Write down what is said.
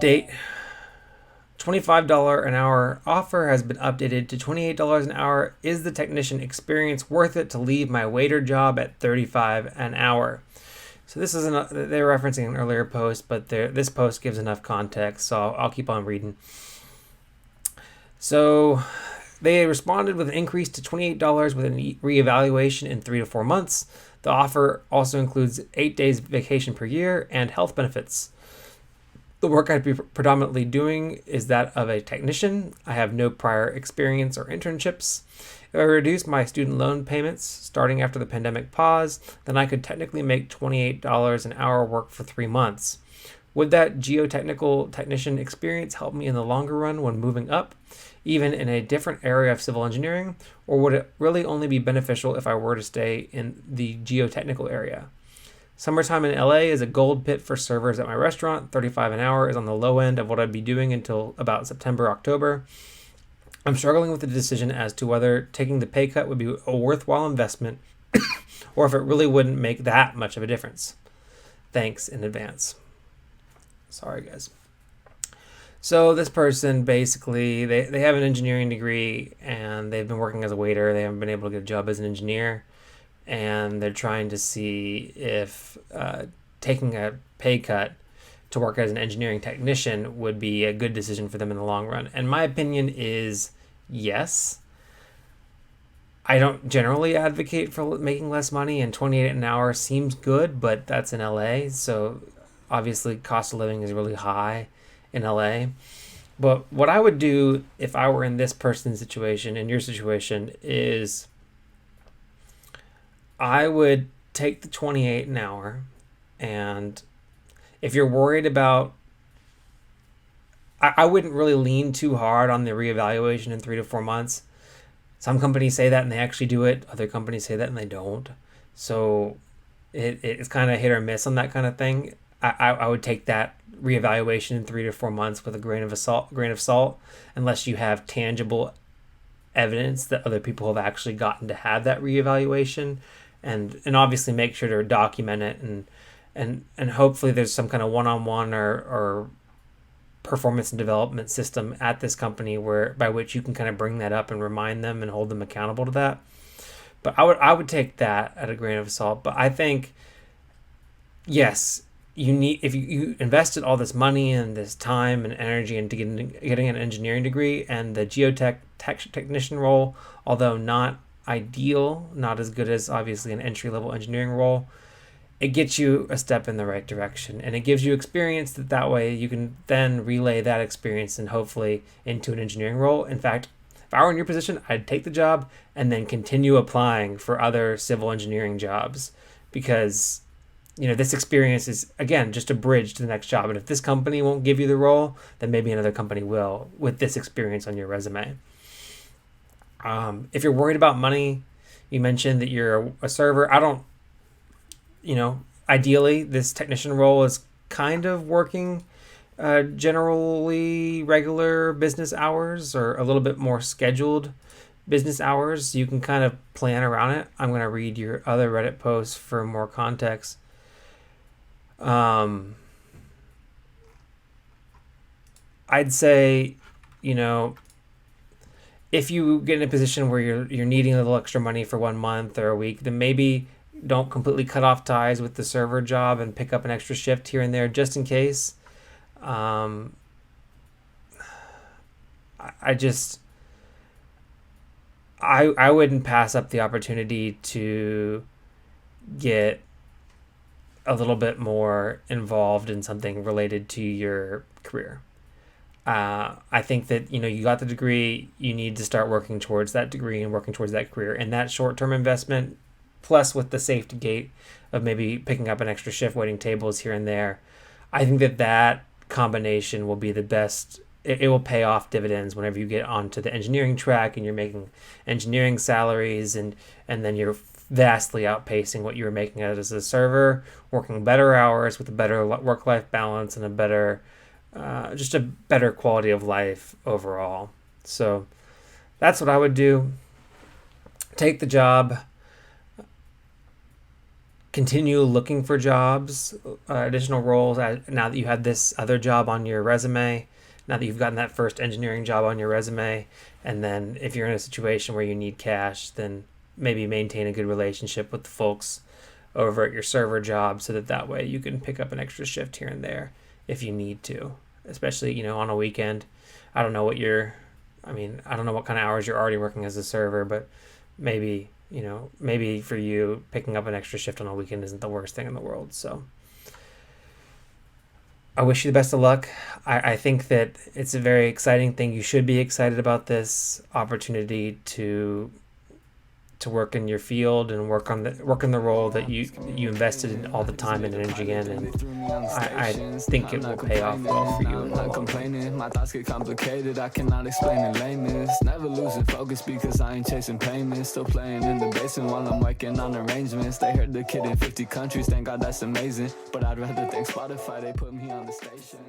Date: $25 an hour offer has been updated to $28 an hour. Is the technician experience worth it to leave my waiter job at $35 an hour? So this is they're referencing an earlier post, but this post gives enough context, so I'll keep on reading. So they responded with an increase to $28 with a reevaluation in 3 to 4 months. The offer also includes 8 days vacation per year and health benefits. The work I'd be predominantly doing is that of a technician. I have no prior experience or internships. If I reduce my student loan payments starting after the pandemic pause, then I could technically make $28 an hour work for 3 months. Would that geotechnical technician experience help me in the longer run when moving up, even in a different area of civil engineering, or would it really only be beneficial if I were to stay in the geotechnical area? Summertime in LA is a gold pit for servers at my restaurant. $35 an hour is on the low end of what I'd be doing until about September, October. I'm struggling with the decision as to whether taking the pay cut would be a worthwhile investment or if it really wouldn't make that much of a difference. Thanks in advance. Sorry, guys. So this person basically, they have an engineering degree and they've been working as a waiter. They haven't been able to get a job as an engineer. And they're trying to see if taking a pay cut to work as an engineering technician would be a good decision for them in the long run. And my opinion is yes. I don't generally advocate for making less money, and 28 an hour seems good, but that's in LA, so obviously cost of living is really high in LA. But what I would do if I were in this person's situation, in your situation, is I would take the 28 an hour, and if you're worried about, I wouldn't really lean too hard on the reevaluation in 3 to 4 months. Some companies say that and they actually do it. Other companies say that and they don't. So it's kind of hit or miss on that kind of thing. I would take that reevaluation in 3 to 4 months with a grain of salt, unless you have tangible evidence that other people have actually gotten to have that reevaluation. And obviously make sure to document it, and hopefully there's some kind of one-on-one or performance and development system at this company by which you can kind of bring that up and remind them and hold them accountable to that. But I would take that at a grain of salt. But I think, yes, if you invested all this money and this time and energy into getting an engineering degree, and the technician role, although not ideal, not as good as obviously an entry-level engineering role, it gets you a step in the right direction, and it gives you experience that way you can then relay that experience and hopefully into an engineering role. In fact, if I were in your position, I'd take the job and then continue applying for other civil engineering jobs, because this experience is, again, just a bridge to the next job. And if this company won't give you the role, then maybe another company will with this experience on your resume. If you're worried about money, you mentioned that you're a server. Ideally, this technician role is kind of working generally regular business hours or a little bit more scheduled business hours. You can kind of plan around it. I'm going to read your other Reddit posts for more context. I'd say, if you get in a position where you're needing a little extra money for 1 month or a week, then maybe don't completely cut off ties with the server job and pick up an extra shift here and there just in case. I wouldn't pass up the opportunity to get a little bit more involved in something related to your career. I think that, you got the degree, you need to start working towards that degree and working towards that career. And that short-term investment, plus with the safety gate of maybe picking up an extra shift, waiting tables here and there, I think that combination will be the best. It will pay off dividends whenever you get onto the engineering track and you're making engineering salaries, and then you're vastly outpacing what you were making as a server, working better hours with a better work-life balance and a better quality of life overall. So that's what I would do. Take the job. continue looking for jobs, additional roles, now that you have this other job on your resume, now that you've gotten that first engineering job on your resume. And then if you're in a situation where you need cash, then maybe maintain a good relationship with the folks over at your server job, so that way you can pick up an extra shift here and there if you need to, especially, on a weekend. I don't know what kind of hours you're already working as a server, but maybe for you, picking up an extra shift on a weekend isn't the worst thing in the world. So I wish you the best of luck. I think that it's a very exciting thing. You should be excited about this opportunity to work in your field and work in the role that you invested in all the time and energy in, and I think it will pay off well for you in the long run. My thoughts get complicated, I cannot explain in layman's. Never losing focus because I ain't chasing payments. Still playing in the basement while I'm working on arrangements. They heard the kid in 50 countries, thank God that's amazing. But I'd rather thank Spotify, they put me on the station.